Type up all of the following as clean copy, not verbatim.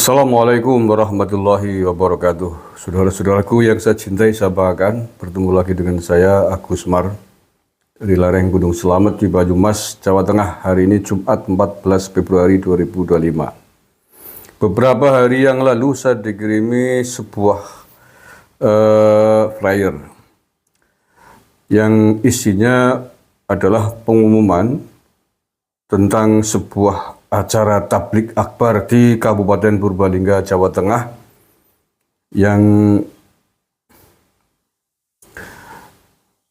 Assalamualaikum warahmatullahi wabarakatuh. Saudara-saudaraku yang saya cintai, saya banggakan, bertemu lagi dengan saya Agus Mar dari lereng Gunung Selamet di Banyumas, Jawa Tengah. Hari ini Jumat 14 Februari 2025. Beberapa hari yang lalu saya dikirimi sebuah flyer yang isinya adalah pengumuman tentang sebuah acara tablik akbar di Kabupaten Purbalingga, Jawa Tengah, yang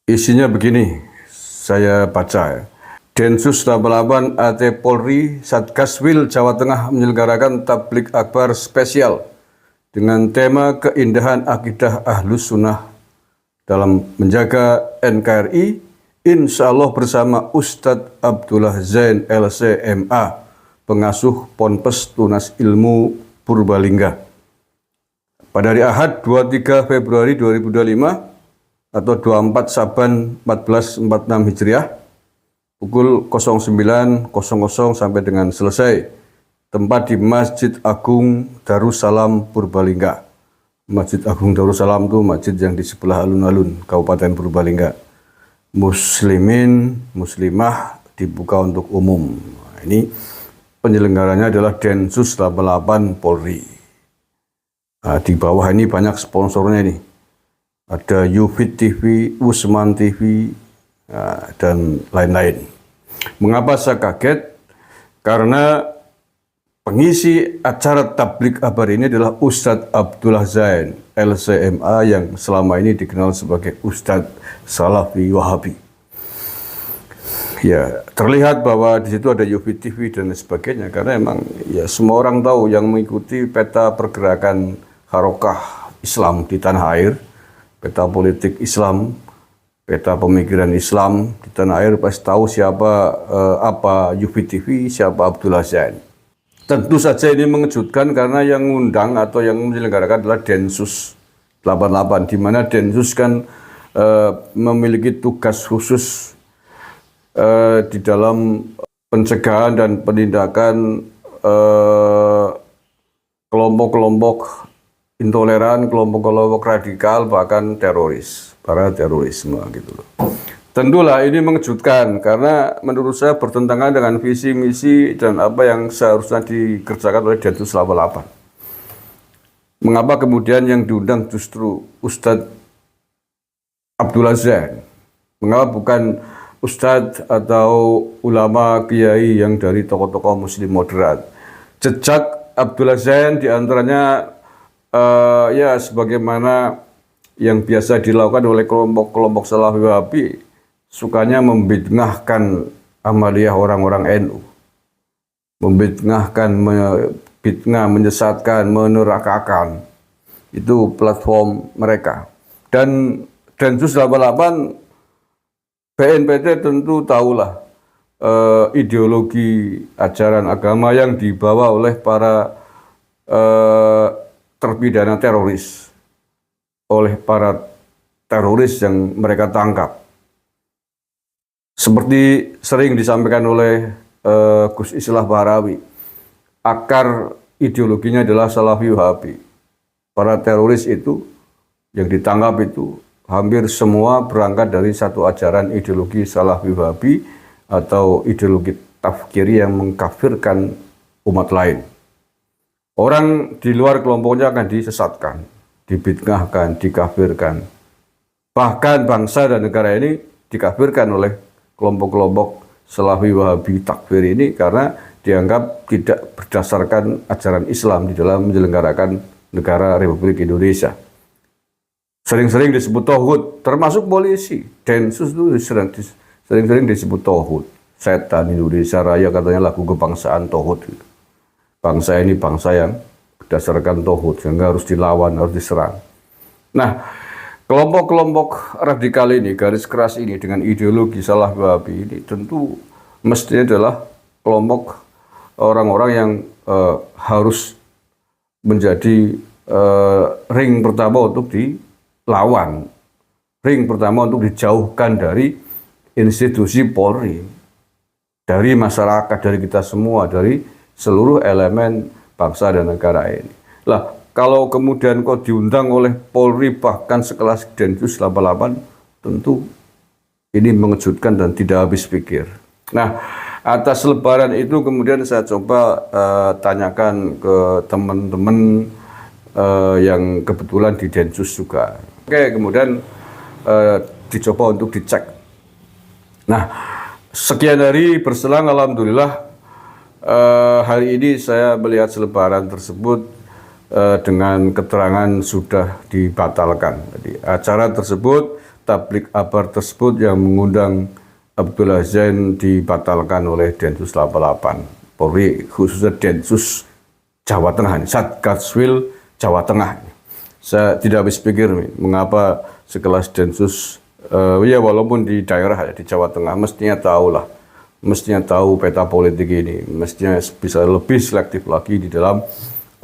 isinya begini, saya baca. Densus 88 AT Polri Satgaswil Jawa Tengah menyelenggarakan tablik akbar spesial dengan tema keindahan akidah Ahlus Sunnah dalam menjaga NKRI, insya Allah bersama Ustadz Abdullah Zain LCMA, pengasuh Ponpes Tunas Ilmu Purbalingga. Pada hari Ahad 23 Februari 2025 atau 24 Saban 1446 Hijriah, pukul 09.00 sampai dengan selesai. Tempat di Masjid Agung Darussalam Purbalingga. Masjid Agung Darussalam itu masjid yang di sebelah alun-alun Kabupaten Purbalingga. Muslimin, muslimah dibuka untuk umum. Nah, ini penyelenggaranya adalah Densus 88 Polri. Nah, di bawah ini banyak sponsornya nih. Ada Yufid TV, Usman TV, dan lain-lain. Mengapa saya kaget? Karena pengisi acara tablik akbar ini adalah Ustadz Abdullah Zain LCMA yang selama ini dikenal sebagai Ustadz Salafi Wahabi. Ya, terlihat bahwa di situ ada Yufid TV dan sebagainya, karena emang ya semua orang tahu yang mengikuti peta pergerakan harokah Islam di tanah air, peta politik Islam, peta pemikiran Islam di tanah air pasti tahu siapa apa Yufid TV, siapa Abdullah Zain. Tentu saja ini mengejutkan karena yang ngundang atau yang menyelenggarakan adalah Densus 88, di mana Densus kan memiliki tugas khusus di dalam pencegahan dan penindakan kelompok-kelompok intoleran, kelompok-kelompok radikal, bahkan teroris, para terorisme gitu loh. Tentulah ini mengejutkan karena menurut saya bertentangan dengan visi misi dan apa yang seharusnya dikerjakan oleh Densus 88. Mengapa kemudian yang diundang justru Ustadz Abdullah Zain? Mengapa bukan Ustadz atau ulama kiai yang dari tokoh-tokoh muslim moderat? Jejak Abdullah Zain diantaranya ya sebagaimana yang biasa dilakukan oleh kelompok-kelompok Salafi Wahabi, sukanya membidngahkan amaliyah orang-orang NU, membidngahkan, menyesatkan, menerakakan. Itu platform mereka. Dan Densus 88 BNPT tentu tahulah ideologi ajaran agama yang dibawa oleh para terpidana teroris, oleh para teroris yang mereka tangkap. Seperti sering disampaikan oleh Gus Islah Bahrawi, akar ideologinya adalah Salafi Wahabi. Para teroris itu yang ditangkap itu hampir semua berangkat dari satu ajaran ideologi Salafi Wahabi atau ideologi tafkiri yang mengkafirkan umat lain. Orang di luar kelompoknya akan disesatkan, dibid'ahkan, dikafirkan. Bahkan bangsa dan negara ini dikafirkan oleh kelompok-kelompok Salafi Wahabi takfir ini karena dianggap tidak berdasarkan ajaran Islam di dalam menyelenggarakan negara Republik Indonesia. Sering-sering disebut tauhid, termasuk polisi. Densus itu sering-sering disebut tauhid. Setan Indonesia Raya katanya lagu kebangsaan tauhid. Bangsa ini bangsa yang berdasarkan tauhid, sehingga harus dilawan, harus diserang. Nah, kelompok-kelompok radikal ini, garis keras ini dengan ideologi Salafi Wahabi ini tentu mestinya adalah kelompok orang-orang yang harus menjadi ring pertama untuk dilawan, ring pertama untuk dijauhkan dari institusi Polri, dari masyarakat, dari kita semua, dari seluruh elemen bangsa dan negara ini. Lah, kalau kemudian kok diundang oleh Polri bahkan sekelas Densus 88, tentu ini mengejutkan dan tidak habis pikir. Nah, atas lebaran itu kemudian saya coba tanyakan ke teman-teman yang kebetulan di Densus juga. Oke, kemudian dicoba untuk dicek. Nah, sekian hari berselang, alhamdulillah hari ini saya melihat selebaran tersebut dengan keterangan sudah dibatalkan. Jadi acara tersebut, tablik akbar tersebut yang mengundang Abdullah Zain dibatalkan oleh Densus 88. Polri khususnya Densus Jawa Tengah, Satgaswil Jawa Tengah. Saya tidak habis pikir mengapa sekelas Densus, ya walaupun di daerah di Jawa Tengah mestinya tahu peta politik ini, mestinya bisa lebih selektif lagi di dalam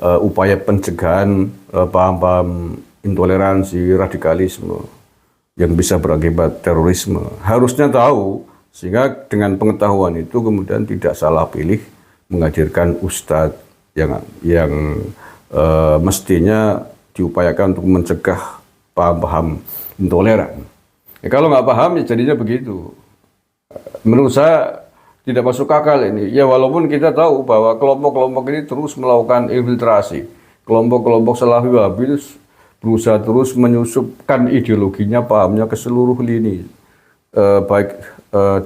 upaya pencegahan paham-paham intoleransi, radikalisme yang bisa berakibat terorisme. Harusnya tahu, sehingga dengan pengetahuan itu kemudian tidak salah pilih menghadirkan ustadz yang mestinya diupayakan untuk mencegah paham-paham intoleran. Ya, kalau nggak paham ya jadinya begitu. Menurut saya tidak masuk akal ini. Ya walaupun kita tahu bahwa kelompok-kelompok ini terus melakukan infiltrasi. Kelompok-kelompok Salafi Wahabi berusaha terus menyusupkan ideologinya, pahamnya ke seluruh lini. Baik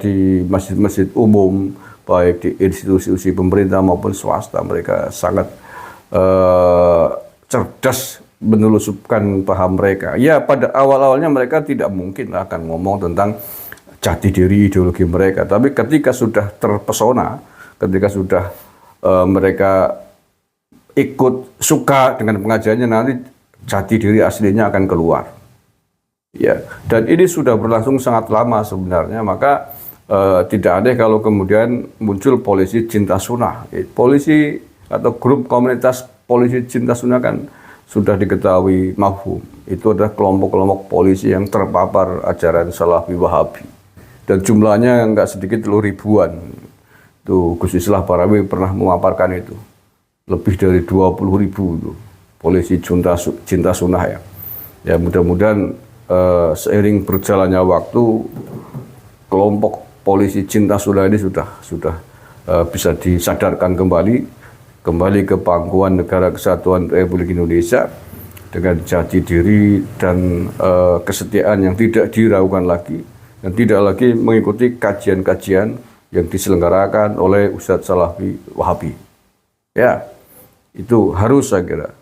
di masjid-masjid umum, baik di institusi pemerintah maupun swasta. Mereka sangat cerdas menelusupkan paham mereka. Ya pada awal-awalnya mereka tidak mungkin akan ngomong tentang jati diri ideologi mereka. Tapi ketika sudah terpesona, ketika sudah mereka ikut suka dengan pengajarannya, nanti jati diri aslinya akan keluar. Ya, dan ini sudah berlangsung sangat lama sebenarnya. Maka tidak aneh kalau kemudian muncul polisi cinta sunnah. Polisi atau grup komunitas polisi cinta sunnah kan sudah diketahui mafhum. Itu adalah kelompok-kelompok polisi yang terpapar ajaran Salafi Wahabi. Dan jumlahnya nggak sedikit ribuan. Tuh Gus Islah Parawi pernah memaparkan itu. Lebih dari 20.000 itu. Polisi cinta sunnah ya. Ya mudah-mudahan seiring berjalannya waktu kelompok polisi cinta sunnah ini sudah bisa disadarkan kembali ke pangkuan Negara Kesatuan Republik Indonesia dengan jati diri dan kesetiaan yang tidak diragukan lagi. Dan tidak lagi mengikuti kajian-kajian yang diselenggarakan oleh Ustadz Salafi Wahabi. Ya, itu harus saya kira.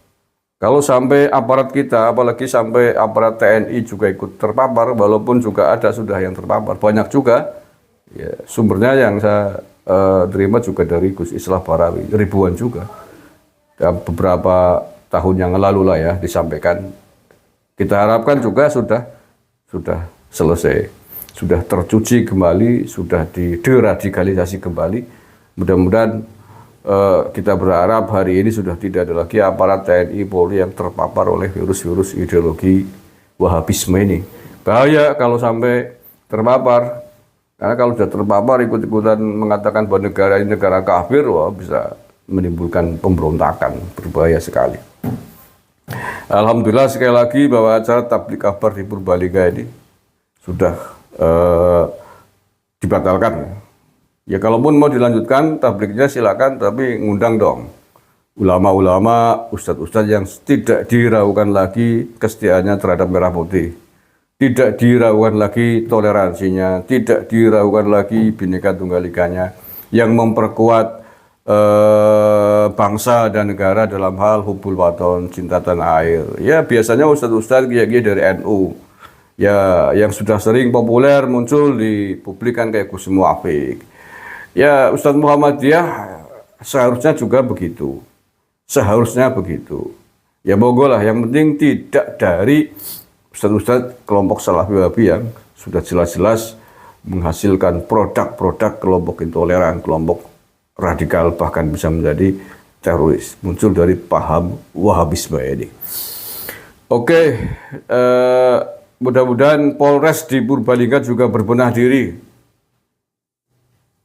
Kalau sampai aparat kita, apalagi sampai aparat TNI juga ikut terpapar, walaupun juga ada sudah yang terpapar, banyak juga. Ya, sumbernya yang saya terima juga dari Gus Islah Parawi, ribuan juga. Dan beberapa tahun yang lalu lah ya disampaikan. Kita harapkan juga sudah selesai. Sudah tercuci kembali, sudah dideradikalisasi kembali. Mudah-mudahan kita berharap hari ini sudah tidak ada lagi aparat TNI Polri yang terpapar oleh virus-virus ideologi Wahabisme ini. Bahaya kalau sampai terpapar. Karena kalau sudah terpapar ikut-ikutan mengatakan bahwa negara ini negara kafir, wah bisa menimbulkan pemberontakan, berbahaya sekali. Alhamdulillah sekali lagi bahwa acara tablik akbar di Purbalingga ini sudah dibatalkan. Ya kalaupun mau dilanjutkan tabliknya silakan, tapi ngundang dong ulama-ulama, ustadz-ustadz yang tidak diragukan lagi kesetiaannya terhadap merah putih, tidak diragukan lagi toleransinya, tidak diragukan lagi Bhinneka Tunggal Ikanya, yang memperkuat bangsa dan negara dalam hal hubul waton, cinta tanah air. Ya biasanya ustadz-ustadz kiai-kiai dari NU ya yang sudah sering populer muncul di publik kan kayak Gus Muafik. Ya Ustadz Muhammadiyah seharusnya juga begitu. Seharusnya begitu. Ya monggo lah, yang penting tidak dari ustadz-ustadz kelompok Salafi Wahabi yang sudah jelas-jelas menghasilkan produk-produk kelompok intoleran, kelompok radikal, bahkan bisa menjadi teroris. Muncul dari paham Wahabisme ini. Oke, mudah-mudahan Polres di Purbalingga juga berbenah diri.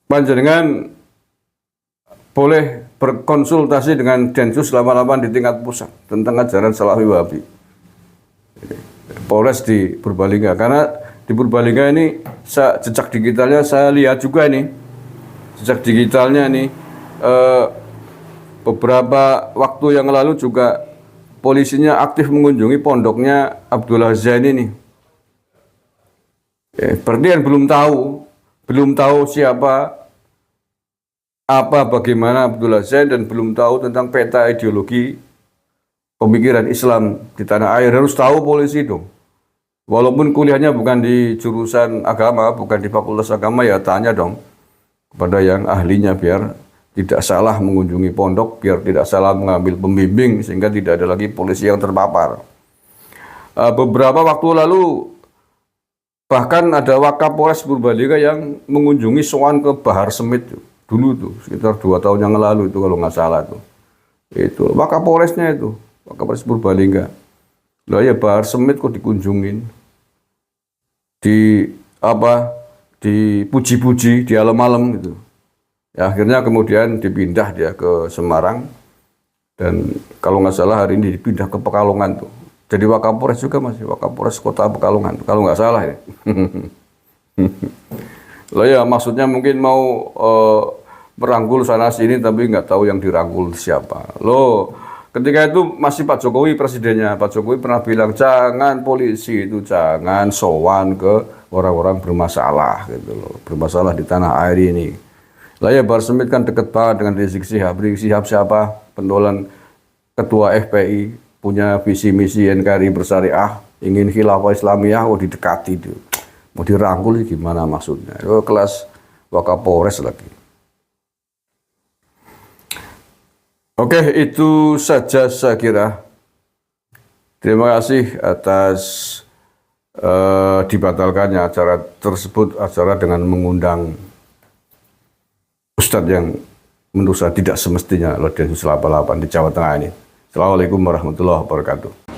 Panjenengan boleh berkonsultasi dengan Densus 88 di tingkat pusat tentang ajaran Salafi Wahabi. Polres di Purbalingga, karena di Purbalingga ini jejak digitalnya saya lihat juga ini, jejak digitalnya ini beberapa waktu yang lalu juga polisinya aktif mengunjungi pondoknya Abdullah Zain ini. Berarti kan belum tahu siapa, apa, bagaimana Abdullah Zain, dan belum tahu tentang peta ideologi pemikiran Islam di tanah air. Harus tahu polisi dong. Walaupun kuliahnya bukan di jurusan agama, bukan di fakultas agama, ya tanya dong kepada yang ahlinya biar tidak salah mengunjungi pondok, biar tidak salah mengambil pembimbing, sehingga tidak ada lagi polisi yang terpapar. Beberapa waktu lalu bahkan ada Wakapolres Purbalingga yang mengunjungi sowan ke Bahar Semit dulu tuh, sekitar 2 tahun yang lalu itu kalau nggak salah tuh. Itu Wakapolresnya itu, Wakapolres Purbalingga. Lah ya Bahar Semit kok dikunjungin, dipuji-puji, di alam-alam gitu. Ya, akhirnya kemudian dipindah dia ke Semarang, dan kalau nggak salah hari ini dipindah ke Pekalongan tuh. Jadi Wakapolres juga, masih Wakapolres Kota Pekalongan kalau nggak salah ya. Lah ya maksudnya mungkin mau merangkul sana sini, tapi nggak tahu yang dirangkul siapa. Loh, ketika itu masih Pak Jokowi presidennya. Pak Jokowi pernah bilang jangan polisi itu jangan sowan ke orang-orang bermasalah gitu loh, bermasalah di tanah air ini. Lah ya Bahar Semit kan deket banget dengan Rizik Syihab. Rizik Syihab siapa? Pentolan ketua FPI, punya visi misi NKRI bersyariah, ingin khilafah Islamiyah, didekati itu. Mau dirangkul gimana maksudnya? Kelas Wakapolres lagi. Oke, itu saja saya kira. Terima kasih atas dibatalkannya acara tersebut, acara dengan mengundang Ustadz yang menurut saya tidak semestinya oleh Densus 88 di Jawa Tengah ini. Assalamualaikum warahmatullahi wabarakatuh.